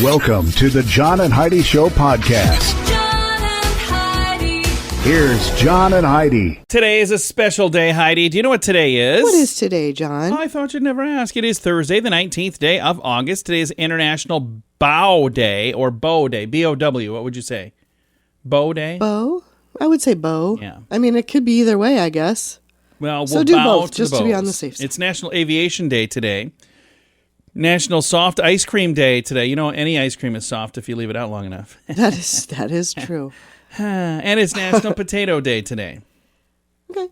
Welcome to the John and Heidi Show podcast. John and Heidi. Here's John and Heidi. Today is a special day, Heidi. Do you know what today is? What is today, John? I thought you'd never ask. It is Thursday, the 19th day of August. Today is International Bow Day, or Bow Day, B-O-W. What would you say? Bow Day? Bow? I would say bow. Yeah. I mean, it could be either way, I guess. Well, So we'll do bow both, to just the to be bows. on the safe side. It's National Aviation Day today. National Soft Ice Cream Day today. You know, any ice cream is soft if you leave it out long enough. That is true. And it's National Potato Day today. Okay.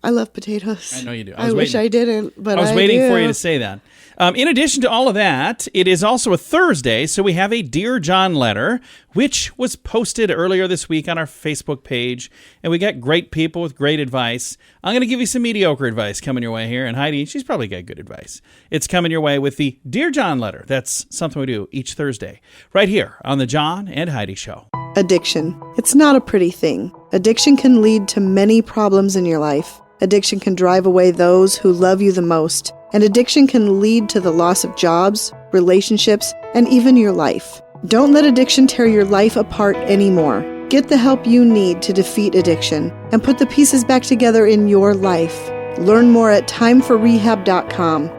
I love potatoes. I know you do. I wish I didn't, but I was waiting do. for you to say that. In addition to all of that, it is also a Thursday, so we have a Dear John letter, which was posted earlier this week on our Facebook page, and we got great people with great advice. I'm going to give you some mediocre advice coming your way here, and Heidi, she's probably got good advice. It's coming your way with the Dear John letter. That's something we do each Thursday, right here on the John and Heidi Show. Addiction. It's not a pretty thing. Addiction can lead to many problems in your life. Addiction can drive away those who love you the most. And addiction can lead to the loss of jobs, relationships, and even your life. Don't let addiction tear your life apart anymore. Get the help you need to defeat addiction and put the pieces back together in your life. Learn more at timeforrehab.com.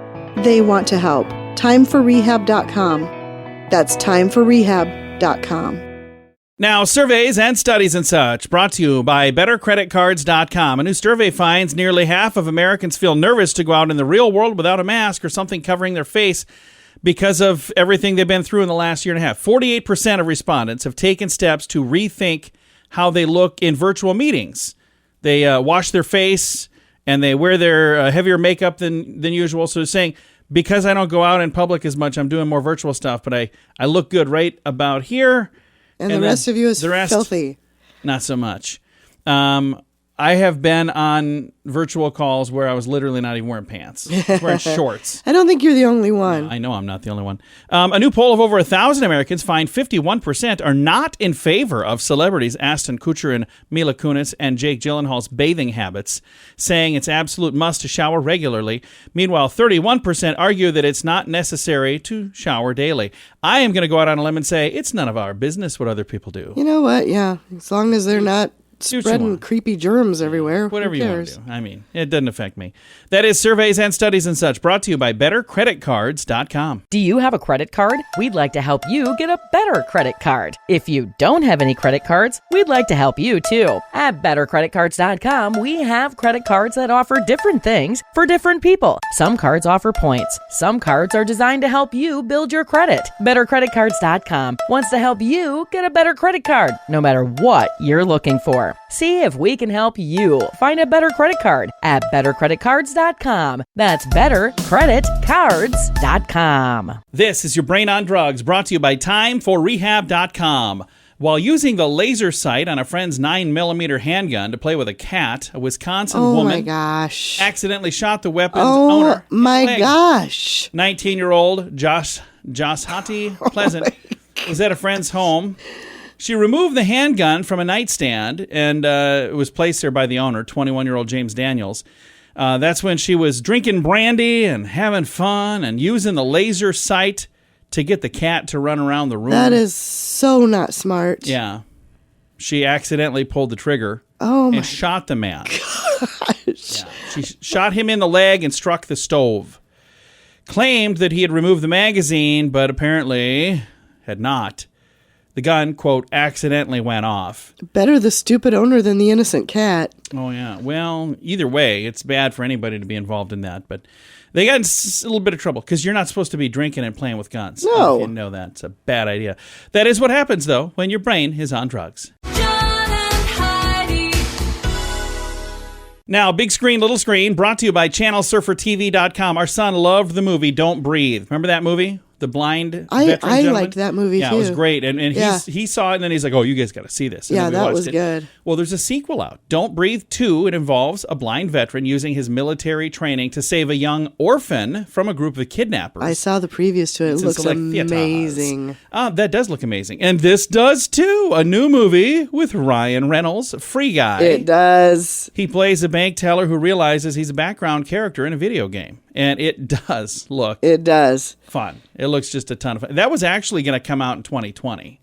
They want to help. Timeforrehab.com. That's timeforrehab.com. Now, surveys and studies and such brought to you by bettercreditcards.com. A new survey finds nearly half of Americans feel nervous to go out in the real world without a mask or something covering their face because of everything they've been through in the last year and a half. 48% of respondents have taken steps to rethink how they look in virtual meetings. They wash their face and they wear their heavier makeup than usual. So they're saying, because I don't go out in public as much, I'm doing more virtual stuff, but I look good right about here. And the rest of you is filthy. Not so much. I have been on virtual calls where I was literally not even wearing pants. I was wearing shorts. I don't think you're the only one. I know I'm not the only one. A new poll of over 1,000 Americans find 51% are not in favor of celebrities Ashton Kutcher and Mila Kunis and Jake Gyllenhaal's bathing habits, saying it's absolute must to shower regularly. Meanwhile, 31% argue that it's not necessary to shower daily. I am going to go out on a limb and say it's none of our business what other people do. You know what? Yeah. As long as they're not spreading creepy germs everywhere. Whatever you want to do. I mean, it doesn't affect me. That is surveys and studies and such brought to you by bettercreditcards.com. Do you have a credit card? We'd like to help you get a better credit card. If you don't have any credit cards, we'd like to help you too. At bettercreditcards.com, we have credit cards that offer different things for different people. Some cards offer points. Some cards are designed to help you build your credit. Bettercreditcards.com wants to help you get a better credit card, no matter what you're looking for. See if we can help you find a better credit card at bettercreditcards.com. That's bettercreditcards.com. This is your Brain on Drugs, brought to you by timeforrehab.com. While using the laser sight on a friend's 9mm handgun to play with a cat, a Wisconsin woman accidentally shot the weapon's owner. Oh my gosh. 19-year-old Josh Hati Pleasant was at a friend's home. She removed the handgun from a nightstand, and it was placed there by the owner, 21-year-old James Daniels. That's when she was drinking brandy and having fun and using the laser sight to get the cat to run around the room. That is so not smart. Yeah. She accidentally pulled the trigger and shot the man. Gosh. Yeah. She shot him in the leg and struck the stove. Claimed that he had removed the magazine, but apparently had not. The gun, quote, accidentally went off. Better the stupid owner than the innocent cat. Oh, yeah. Well, either way, it's bad for anybody to be involved in that. But they got in a little bit of trouble because you're not supposed to be drinking and playing with guns. No. If you know that. It's a bad idea. That is what happens, though, when your brain is on drugs. John and Heidi. Now, big screen, little screen, brought to you by channelsurfertv.com. Our son loved the movie Don't Breathe. Remember that movie? The blind veteran gentleman? liked that movie, too. Yeah, it was great. And he saw it, and then he's like, oh, you guys got to see this. And yeah, then we that watched was it. good. Well, there's a sequel out, Don't Breathe 2. It involves a blind veteran using his military training to save a young orphan from a group of kidnappers. I saw the previews to it. It looks amazing. That does look amazing. And this does, too. A new movie with Ryan Reynolds, Free Guy. It does. He plays a bank teller who realizes he's a background character in a video game. And it does look It does. fun. It looks just a ton of fun. That was actually going to come out in 2020.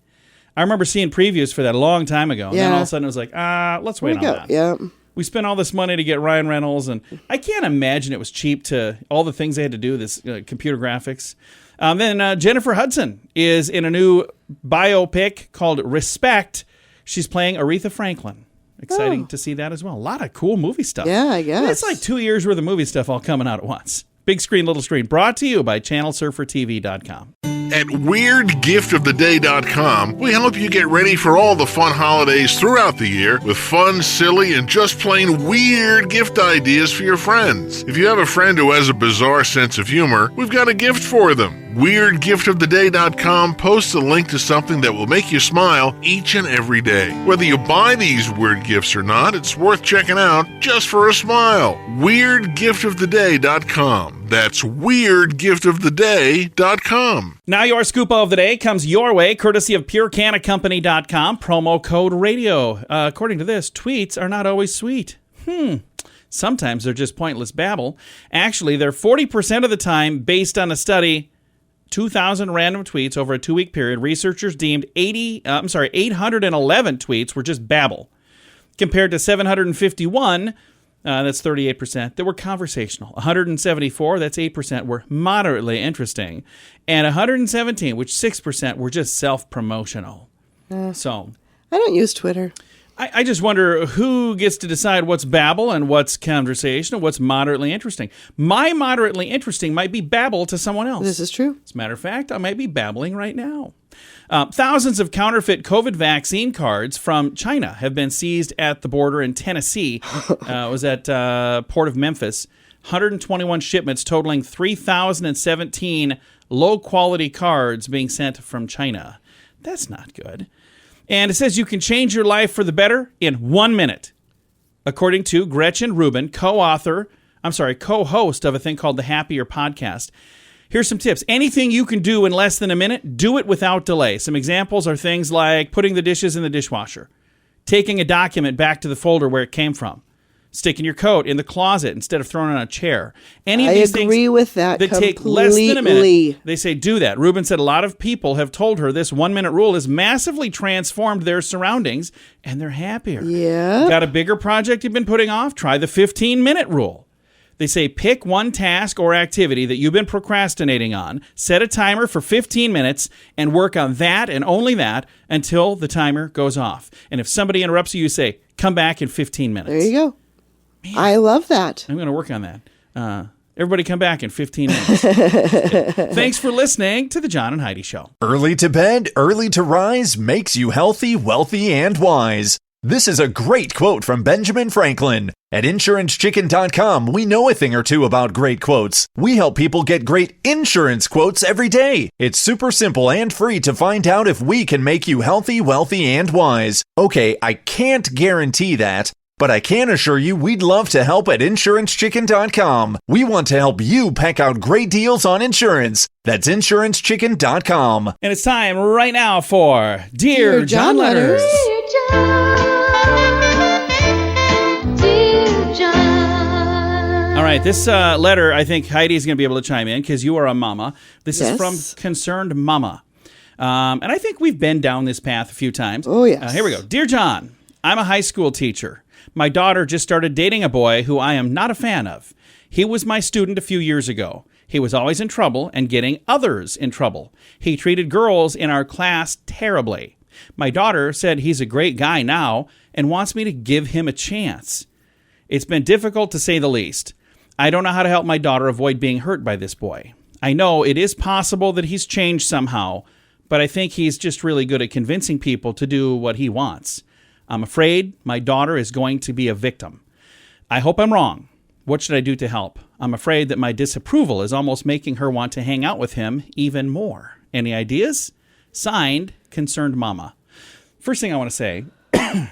I remember seeing previews for that a long time ago. And then all of a sudden it was like, let's wait on that. Yeah. We spent all this money to get Ryan Reynolds, and I can't imagine it was cheap to all the things they had to do, this computer graphics. Then Jennifer Hudson is in a new biopic called Respect. She's playing Aretha Franklin. Exciting to see that as well. A lot of cool movie stuff. Yeah, I guess. It's like 2 years worth of movie stuff all coming out at once. Big screen, little screen. Brought to you by channelsurfertv.com. At WeirdGiftOfTheDay.com, we help you get ready for all the fun holidays throughout the year with fun, silly, and just plain weird gift ideas for your friends. If you have a friend who has a bizarre sense of humor, we've got a gift for them. WeirdGiftOfTheDay.com posts a link to something that will make you smile each and every day. Whether you buy these weird gifts or not, it's worth checking out just for a smile. WeirdGiftOfTheDay.com. That's WeirdGiftOfTheDay.com. Now your scoop of the day comes your way, courtesy of PureCanaCompany.com, promo code radio. According to this, tweets are not always sweet. Sometimes they're just pointless babble. Actually, they're 40% of the time based on a study. 2,000 random tweets over a 2-week period. Researchers deemed 811 tweets were just babble, compared to 751, that's 38%, that were conversational. 174, that's 8%, were moderately interesting. And 117, which 6%, were just self-promotional. So I don't use Twitter. I just wonder who gets to decide what's babble and what's conversational, what's moderately interesting. My moderately interesting might be babble to someone else. This is true. As a matter of fact, I might be babbling right now. Thousands of counterfeit COVID vaccine cards from China have been seized at the border in Tennessee. It was at Port of Memphis. 121 shipments totaling 3,017 low-quality cards being sent from China. That's not good. And it says you can change your life for the better in 1 minute. According to Gretchen Rubin, co-host of a thing called the Happier Podcast. Here's some tips. Anything you can do in less than a minute, do it without delay. Some examples are things like putting the dishes in the dishwasher, taking a document back to the folder where it came from, sticking your coat in the closet instead of throwing it on a chair. Any of these agree things with that take less than a minute, completely. they say do that. Rubin said a lot of people have told her this 1 minute rule has massively transformed their surroundings and they're happier. Yeah. Got a bigger project you've been putting off? Try the 15-minute rule. They say pick one task or activity that you've been procrastinating on, set a timer for 15 minutes, and work on that and only that until the timer goes off. And if somebody interrupts you, you say, come back in 15 minutes. There you go. Man, I love that. I'm going to work on that. Everybody come back in 15 minutes. Thanks for listening to The John and Heidi Show. Early to bed, early to rise makes you healthy, wealthy, and wise. This is a great quote from Benjamin Franklin. At InsuranceChicken.com, we know a thing or two about great quotes. We help people get great insurance quotes every day. It's super simple and free to find out if we can make you healthy, wealthy, and wise. Okay, I can't guarantee that, but I can assure you we'd love to help at InsuranceChicken.com. We want to help you pack out great deals on insurance. That's InsuranceChicken.com. And it's time right now for Dear John Letters. Dear John, dear John. All right, this letter, I think Heidi's going to be able to chime in because you are a mama. This is Yes. from Concerned Mama. And I think we've been down this path a few times. Oh, yes. Here we go. Dear John, I'm a high school teacher. My daughter just started dating a boy who I am not a fan of. He was my student a few years ago. He was always in trouble and getting others in trouble. He treated girls in our class terribly. My daughter said he's a great guy now and wants me to give him a chance. It's been difficult to say the least. I don't know how to help my daughter avoid being hurt by this boy. I know it is possible that he's changed somehow, but I think he's just really good at convincing people to do what he wants. I'm afraid my daughter is going to be a victim. I hope I'm wrong. What should I do to help? I'm afraid that my disapproval is almost making her want to hang out with him even more. Any ideas? Signed, Concerned Mama. First thing I want to say,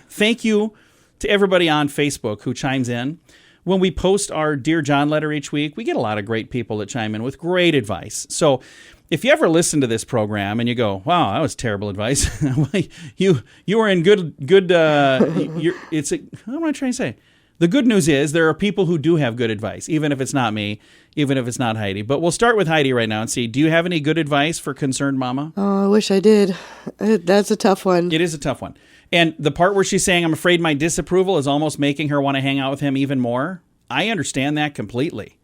thank you to everybody on Facebook who chimes in. When we post our Dear John letter each week, we get a lot of great people that chime in with great advice. So if you ever listen to this program and you go, wow, that was terrible advice. you were in good, what am I trying to say? The good news is there are people who do have good advice, even if it's not me, even if it's not Heidi. But we'll start with Heidi right now and see, do you have any good advice for concerned mama? Oh, I wish I did. That's a tough one. It is a tough one. And the part where she's saying, I'm afraid my disapproval is almost making her want to hang out with him even more, I understand that completely.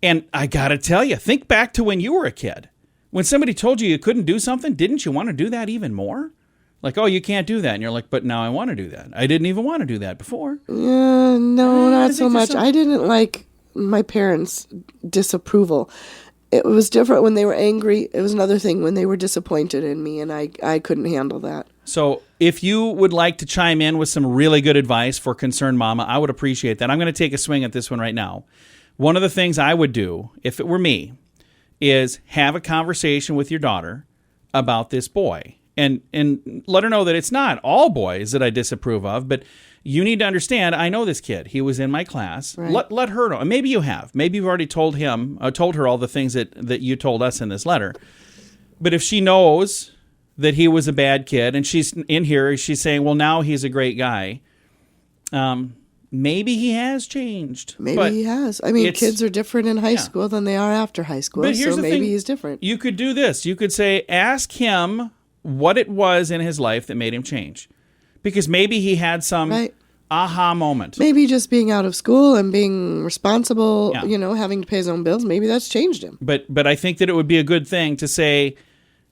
And I got to tell you, think back to when you were a kid. When somebody told you couldn't do something, didn't you want to do that even more? Like, oh, you can't do that. And you're like, but now I want to do that. I didn't even want to do that before. No, not so much. I didn't like my parents' disapproval. It was different when they were angry. It was another thing when they were disappointed in me, and I couldn't handle that. So if you would like to chime in with some really good advice for concerned mama, I would appreciate that. I'm going to take a swing at this one right now. One of the things I would do, if it were me, is have a conversation with your daughter about this boy. And let her know that it's not all boys that I disapprove of, but you need to understand, I know this kid. He was in my class. Right. Let her know. And maybe you have. Maybe you've already told her all the things that you told us in this letter. But if she knows that he was a bad kid, and she's in here, she's saying, well, now he's a great guy. Maybe he has changed. Maybe he has. I mean, kids are different in high school than they are after high school. But here's so the maybe thing. he's different. You could do this. You could say, ask him what it was in his life that made him change. Because maybe he had some aha moment. Maybe just being out of school and being responsible, having to pay his own bills, maybe that's changed him. But I think that it would be a good thing to say,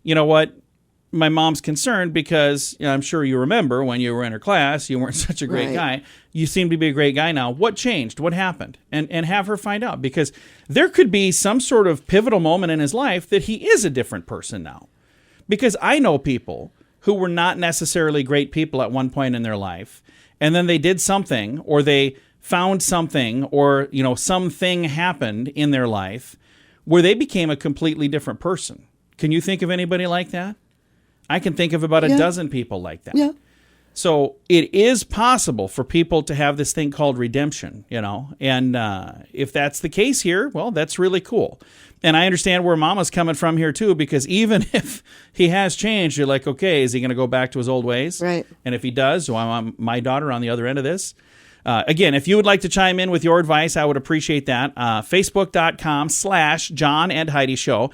you know what, my mom's concerned because I'm sure you remember when you were in her class, you weren't such a great guy. You seem to be a great guy now. What changed? What happened? And have her find out, because there could be some sort of pivotal moment in his life that he is a different person now. Because I know people who were not necessarily great people at one point in their life, and then they did something, or they found something, or something happened in their life where they became a completely different person. Can you think of anybody like that? I can think of about a dozen people like that. Yeah. So it is possible for people to have this thing called redemption, and if that's the case here, well, that's really cool. And I understand where Mama's coming from here too, because even if he has changed, you're like, okay, is he going to go back to his old ways? Right. And if he does, so I want my daughter on the other end of this. Again, if you would like to chime in with your advice, I would appreciate that. Facebook.com/JohnandHeidiShow.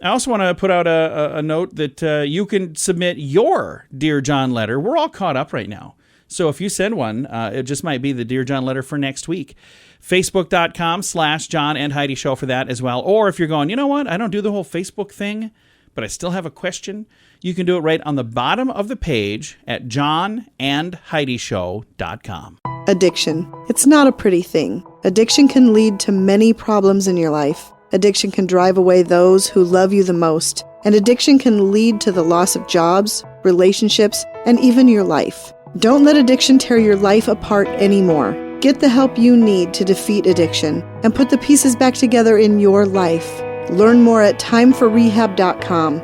I also want to put out a note that you can submit your Dear John letter. We're all caught up right now. So if you send one, it just might be the Dear John letter for next week. Facebook.com/JohnandHeidiShow for that as well. Or if you're going, you know what, I don't do the whole Facebook thing, but I still have a question, you can do it right on the bottom of the page at johnandheidishow.com. Addiction. It's not a pretty thing. Addiction can lead to many problems in your life. Addiction can drive away those who love you the most. And addiction can lead to the loss of jobs, relationships, and even your life. Don't let addiction tear your life apart anymore. Get the help you need to defeat addiction and put the pieces back together in your life. Learn more at timeforrehab.com.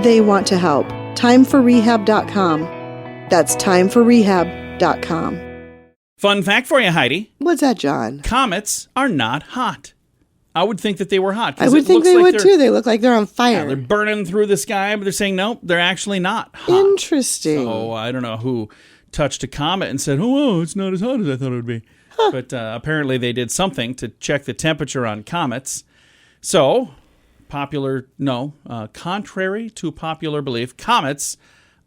They want to help. Timeforrehab.com. That's timeforrehab.com. Fun fact for you, Heidi. What's that, John? Comets are not hot. I would think that they were hot. I would think they would too. They look like they're on fire. Yeah, they're burning through the sky, but they're saying, nope, they're actually not hot. Interesting. So I don't know who touched a comet and said, oh, it's not as hot as I thought it would be. Huh. But apparently they did something to check the temperature on comets. So, contrary to popular belief, comets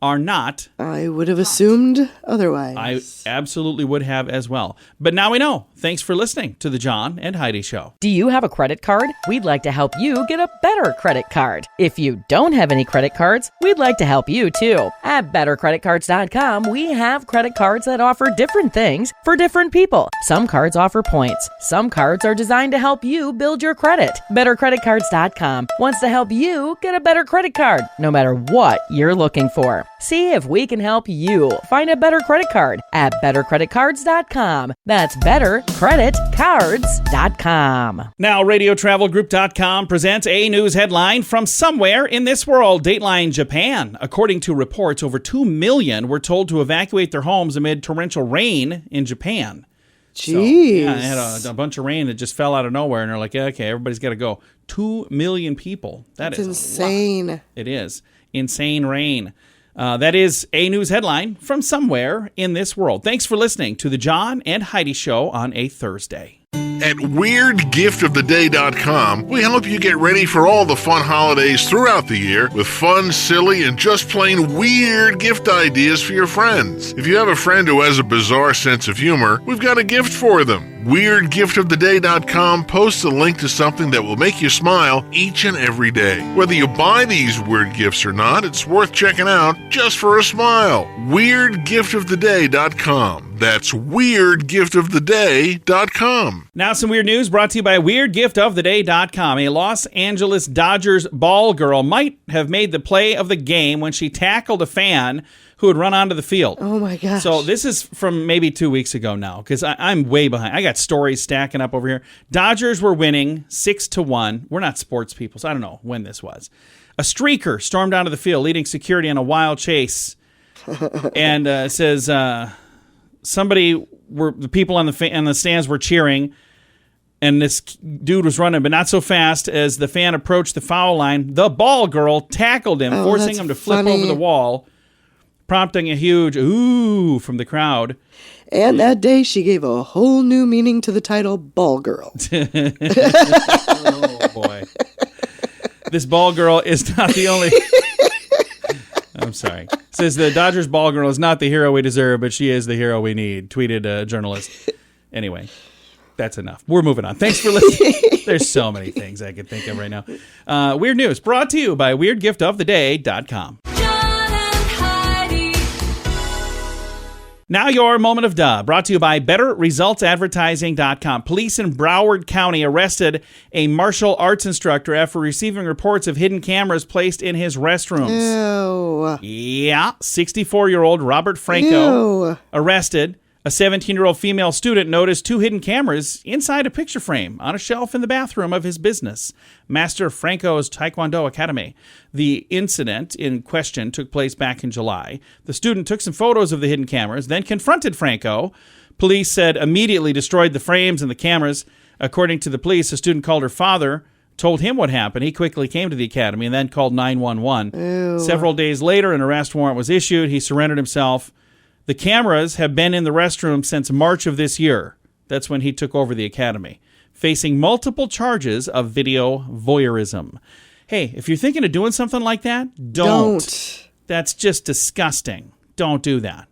are not. I would have assumed otherwise. I absolutely would have as well. But now we know. Thanks for listening to the John and Heidi Show. Do you have a credit card? We'd like to help you get a better credit card. If you don't have any credit cards, we'd like to help you too. At bettercreditcards.com, we have credit cards that offer different things for different people. Some cards offer points. Some cards are designed to help you build your credit. Bettercreditcards.com wants to help you get a better credit card, no matter what you're looking for. See if we can help you find a better credit card at bettercreditcards.com. That's bettercreditcards.com. Now, RadioTravelGroup.com presents a news headline from somewhere in this world. Dateline Japan. According to reports, over 2 million were told to evacuate their homes amid torrential rain in Japan. Jeez. So, yeah, they had a bunch of rain that just fell out of nowhere, and they're like, okay, everybody's got to go. 2 million people. That's insane. It is. Insane rain. That is a news headline from somewhere in this world. Thanks for listening to the John and Heidi Show on a Thursday. At weirdgiftoftheday.com, we help you get ready for all the fun holidays throughout the year with fun, silly, and just plain weird gift ideas for your friends. If you have a friend who has a bizarre sense of humor, we've got a gift for them. Weirdgiftoftheday.com posts a link to something that will make you smile each and every day. Whether you buy these weird gifts or not, it's worth checking out just for a smile. Weirdgiftoftheday.com. That's weirdgiftoftheday.com. Now some weird news brought to you by weirdgiftoftheday.com. A Los Angeles Dodgers ball girl might have made the play of the game when she tackled a fan who had run onto the field. Oh my gosh. So this is from maybe 2 weeks ago now, because I'm way behind. I got stories stacking up over here. Dodgers were winning 6-1. We're not sports people, so I don't know when this was. A streaker stormed onto the field, leading security on a wild chase. And it says the people on the stands were cheering, and this dude was running, but not so fast. As the fan approached the foul line, the ball girl tackled him, forcing him to flip over the wall, prompting a huge ooh from the crowd. And that day, she gave a whole new meaning to the title Ball Girl. Oh, boy. This ball girl is not the only... I'm sorry. Says the Dodgers ball girl is not the hero we deserve, but she is the hero we need, tweeted a journalist. Anyway, that's enough. We're moving on. Thanks for listening. There's so many things I could think of right now. Weird news brought to you by weirdgiftoftheday.com. Now your moment of duh, brought to you by BetterResultsAdvertising.com. Police in Broward County arrested a martial arts instructor after receiving reports of hidden cameras placed in his restrooms. Ew. Yeah, 64-year-old Robert Franco arrested. A 17-year-old female student noticed 2 hidden cameras inside a picture frame on a shelf in the bathroom of his business, Master Franco's Taekwondo Academy. The incident in question took place back in July. The student took some photos of the hidden cameras, then confronted Franco. Police said immediately destroyed the frames and the cameras. According to the police, the student called her father, told him what happened. He quickly came to the academy and then called 911. Ew. Several days later, an arrest warrant was issued. He surrendered himself. The cameras have been in the restroom since March of this year. That's when he took over the academy, facing multiple charges of video voyeurism. Hey, if you're thinking of doing something like that, don't. That's just disgusting. Don't do that.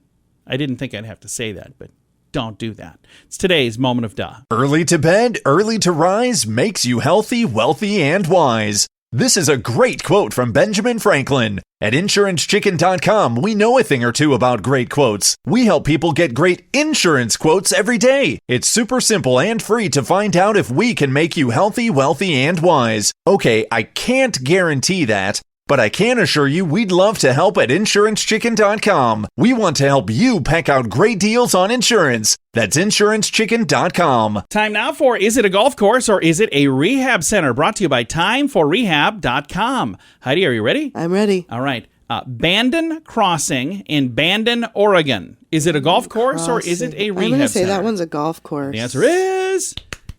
I didn't think I'd have to say that, but don't do that. It's today's moment of duh. Early to bed, early to rise makes you healthy, wealthy, and wise. This is a great quote from Benjamin Franklin. At InsuranceChicken.com, we know a thing or two about great quotes. We help people get great insurance quotes every day. It's super simple and free to find out if we can make you healthy, wealthy, and wise. Okay, I can't guarantee that, but I can assure you we'd love to help at InsuranceChicken.com. We want to help you peck out great deals on insurance. That's InsuranceChicken.com. Time now for Is It a Golf Course or Is It a Rehab Center? Brought to you by TimeForRehab.com. Heidi, are you ready? I'm ready. All right. Bandon Crossing in Bandon, Oregon. Is it a golf course or is it a rehab I'm going to say center? that one's a golf course. The answer is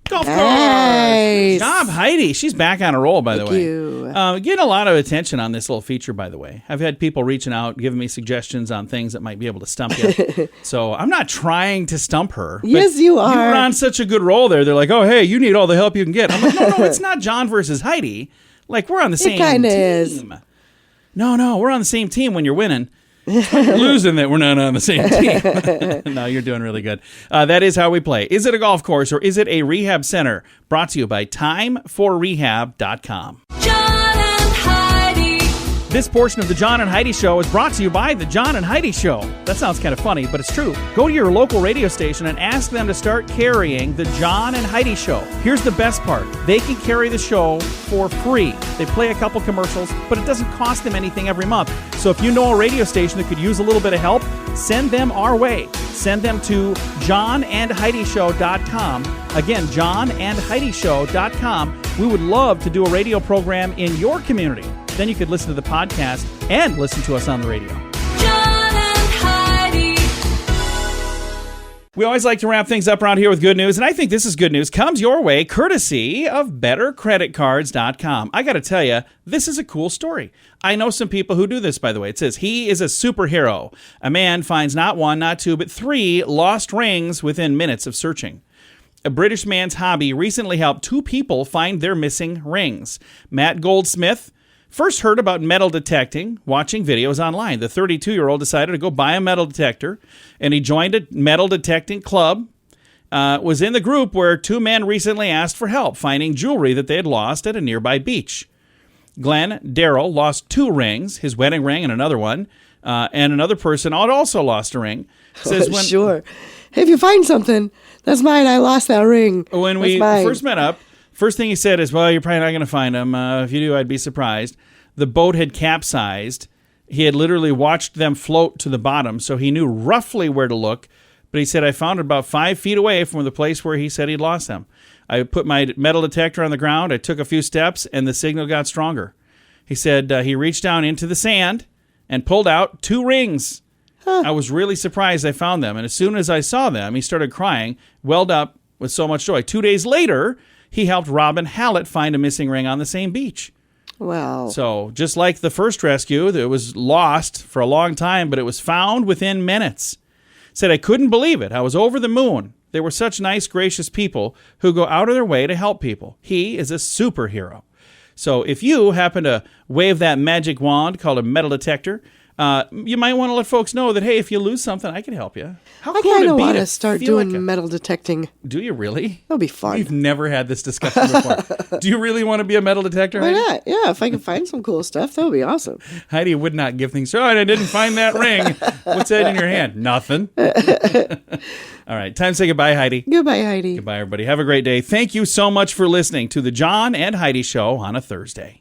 golf course. Nice. Good job, Heidi. She's back on a roll, by the way. Thank you. Getting a lot of attention on this little feature, by the way. I've had people reaching out, giving me suggestions on things that might be able to stump you. So I'm not trying to stump her. Yes, you are. You were on such a good roll there. They're like, oh, hey, you need all the help you can get. I'm like, no, it's not John versus Heidi. Like, we're on the same team. It kind of is. No, we're on the same team when you're winning. It's when you're losing that we're not on the same team. No, you're doing really good. That is how we play. Is it a golf course or is it a rehab center? Brought to you by TimeForRehab.com. This portion of the John and Heidi Show is brought to you by the John and Heidi Show. That sounds kind of funny, but it's true. Go to your local radio station and ask them to start carrying the John and Heidi Show. Here's the best part. They can carry the show for free. They play a couple commercials, but it doesn't cost them anything every month. So if you know a radio station that could use a little bit of help, send them our way. Send them to johnandheidishow.com. Again, johnandheidishow.com. We would love to do a radio program in your community. Then you could listen to the podcast and listen to us on the radio. John and Heidi. We always like to wrap things up around here with good news, and I think this is good news. Comes your way courtesy of bettercreditcards.com. I got to tell you, this is a cool story. I know some people who do this, by the way. It says, he is a superhero. A man finds not one, not two, but 3 lost rings within minutes of searching. A British man's hobby recently helped 2 people find their missing rings. Matt Goldsmith first heard about metal detecting watching videos online. The 32-year-old decided to go buy a metal detector, and he joined a metal detecting club. Was in the group where 2 men recently asked for help finding jewelry that they had lost at a nearby beach. Glenn Darrell lost 2 rings, his wedding ring and another one, and another person had also lost a ring. Says Sure. Hey, if you find something, that's mine. I lost that ring. When we first met up, first thing he said is, well, you're probably not going to find them. If you do, I'd be surprised. The boat had capsized. He had literally watched them float to the bottom, so he knew roughly where to look. But he said, I found it about 5 feet away from the place where he said he'd lost them. I put my metal detector on the ground. I took a few steps, and the signal got stronger. He said he reached down into the sand and pulled out 2 rings. I was really surprised I found them. And as soon as I saw them, he started crying, welled up with so much joy. 2 days later, he helped Robin Hallett find a missing ring on the same beach. Wow. So just like the first rescue, it was lost for a long time, but it was found within minutes. Said, I couldn't believe it. I was over the moon. They were such nice, gracious people who go out of their way to help people. He is a superhero. So if you happen to wave that magic wand called a metal detector, you might want to let folks know that, hey, if you lose something, I can help you. How I cool kind would it of be want to to start feel doing like metal detecting. Do you really? That'll be fun. We've never had this discussion before. Do you really want to be a metal detector? Why Heidi? not? Yeah, if I can find some cool stuff, that would be awesome. Heidi would not give things. Oh, I didn't find that ring. What's that in your hand? Nothing. All right, time to say goodbye, Heidi. Goodbye, Heidi. Goodbye, everybody. Have a great day. Thank you so much for listening to the John and Heidi Show on a Thursday.